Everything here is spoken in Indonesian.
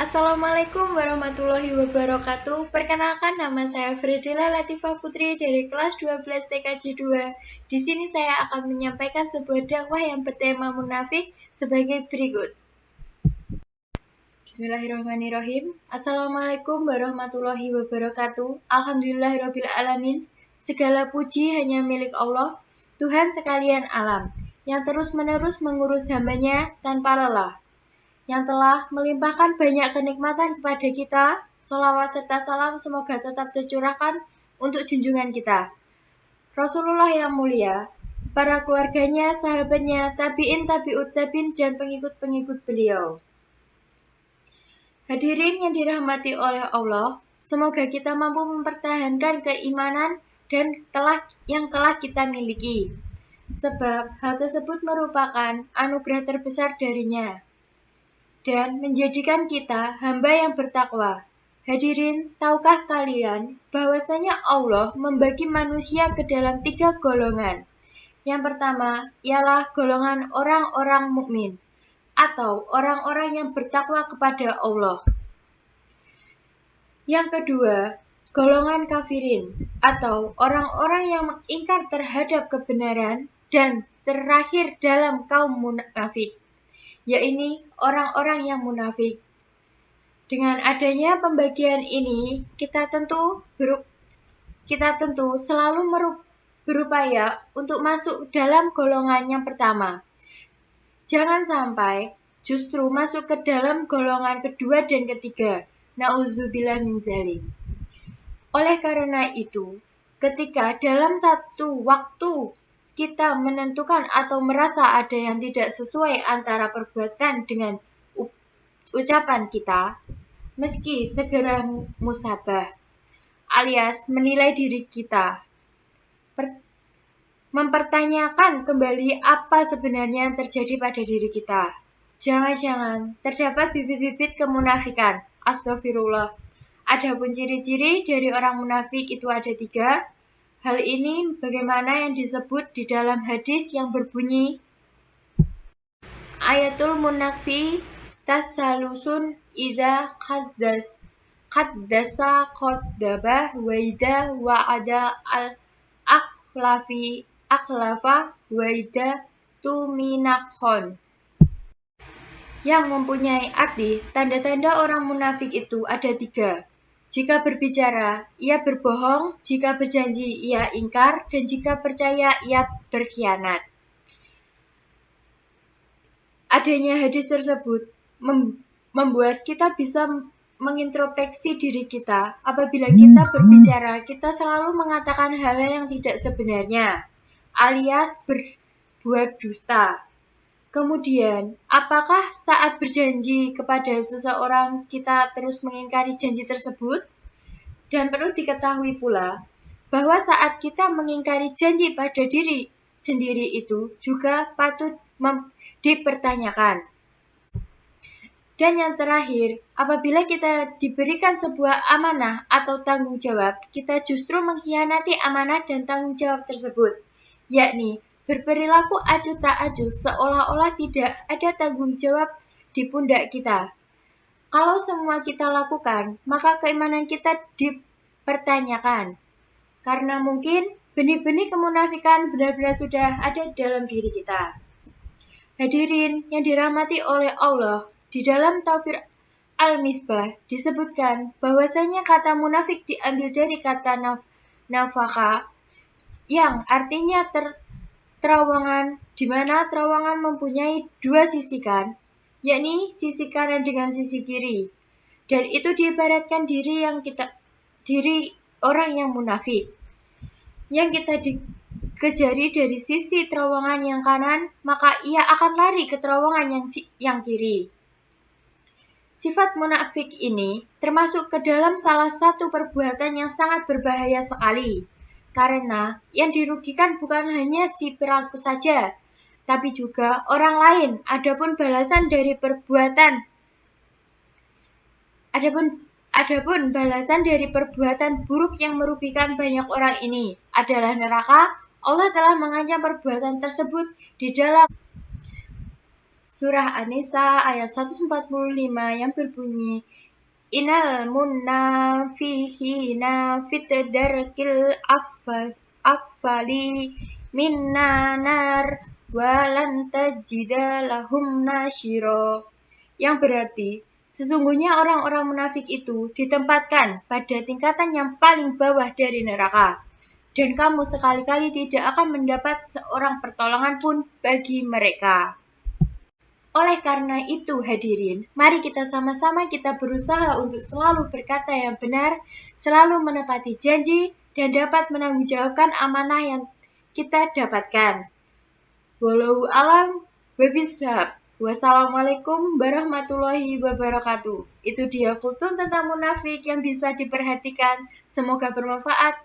Assalamualaikum warahmatullahi wabarakatuh. Perkenalkan, nama saya Fridila Latifah Putri dari kelas 12 TKJ 2. Di sini saya akan menyampaikan sebuah dakwah yang bertema munafik sebagai berikut. Bismillahirrahmanirrahim. Assalamualaikum warahmatullahi wabarakatuh. Alhamdulillahirabbil alamin. Segala puji hanya milik Allah, Tuhan sekalian alam, yang terus-menerus mengurus hambanya tanpa lelah, yang telah melimpahkan banyak kenikmatan kepada kita. Sholawat serta salam semoga tetap tercurahkan untuk junjungan kita, Rasulullah yang mulia, para keluarganya, sahabatnya, tabi'in, tabi'ut tabi'in, dan pengikut-pengikut beliau. Hadirin yang dirahmati oleh Allah, semoga kita mampu mempertahankan keimanan dan yang telah kita miliki, sebab hal tersebut merupakan anugerah terbesar darinya dan menjadikan kita hamba yang bertakwa. Hadirin, tahukah kalian bahwasanya Allah membagi manusia ke dalam 3 golongan? Yang pertama ialah golongan orang-orang mukmin atau orang-orang yang bertakwa kepada Allah. Yang kedua, golongan kafirin atau orang-orang yang mengingkar terhadap kebenaran, dan terakhir dalam kaum munafik, yaitu orang-orang yang munafik. Dengan adanya pembagian ini, kita tentu selalu berupaya untuk masuk dalam golongan yang pertama. Jangan sampai justru masuk ke dalam golongan kedua dan ketiga. Nauzubillah min dzalik. Oleh karena itu, ketika dalam satu waktu kita menentukan atau merasa ada yang tidak sesuai antara perbuatan dengan ucapan kita, meski segera musabah alias menilai diri kita, mempertanyakan kembali apa sebenarnya yang terjadi pada diri kita. Jangan-jangan terdapat bibit-bibit kemunafikan. Astagfirullah. Adapun ciri-ciri dari orang munafik itu ada 3. Hal ini bagaimana yang disebut di dalam hadis yang berbunyi, ayatul munafi tasalusun idza qaddasa qadzaba wa idza wa'ada akhlafa wa idza tuminakhon. Yang mempunyai arti tanda-tanda orang munafik itu ada 3. Jika berbicara, ia berbohong, jika berjanji, ia ingkar, dan jika percaya, ia berkhianat. Adanya hadis tersebut membuat kita bisa mengintrospeksi diri kita. Apabila kita berbicara, kita selalu mengatakan hal yang tidak sebenarnya, alias berbuat dusta. Kemudian, apakah saat berjanji kepada seseorang kita terus mengingkari janji tersebut? Dan perlu diketahui pula bahwa saat kita mengingkari janji pada diri sendiri itu juga patut dipertanyakan. Dan yang terakhir, apabila kita diberikan sebuah amanah atau tanggung jawab, kita justru mengkhianati amanah dan tanggung jawab tersebut, yakni berperilaku acuh tak acuh seolah-olah tidak ada tanggung jawab di pundak kita. Kalau semua kita lakukan, maka keimanan kita dipertanyakan. Karena mungkin benih-benih kemunafikan benar-benar sudah ada dalam diri kita. Hadirin yang dirahmati oleh Allah, di dalam Tafsir Al-Misbah disebutkan bahwasanya kata munafik diambil dari kata nafaka, yang artinya terowongan, di mana terowongan mempunyai 2 sisi kan, yakni sisi kanan dengan sisi kiri. Dan itu diibaratkan diri orang yang munafik. Yang kita dikejari dari sisi terowongan yang kanan, maka ia akan lari ke terowongan yang kiri. Sifat munafik ini termasuk ke dalam salah satu perbuatan yang sangat berbahaya sekali. Karena yang dirugikan bukan hanya si pelaku saja, tapi juga orang lain. Adapun balasan dari perbuatan buruk yang merugikan banyak orang ini adalah neraka. Allah telah mengancam perbuatan tersebut di dalam Surah An-Nisa ayat 145 yang berbunyi, Innal munafiqina fit darkil asfali minan nar walan tajida lahum nasyira. Yang berarti, sesungguhnya orang-orang munafik itu ditempatkan pada tingkatan yang paling bawah dari neraka. Dan kamu sekali-kali tidak akan mendapat seorang pertolongan pun bagi mereka. Oleh karena itu, hadirin, mari kita sama-sama kita berusaha untuk selalu berkata yang benar, selalu menepati janji, dan dapat menanggungjawabkan amanah yang kita dapatkan. Wallahu alam wabishab. Wassalamualaikum warahmatullahi wabarakatuh. Itu dia kultum tentang munafik yang bisa diperhatikan. Semoga bermanfaat.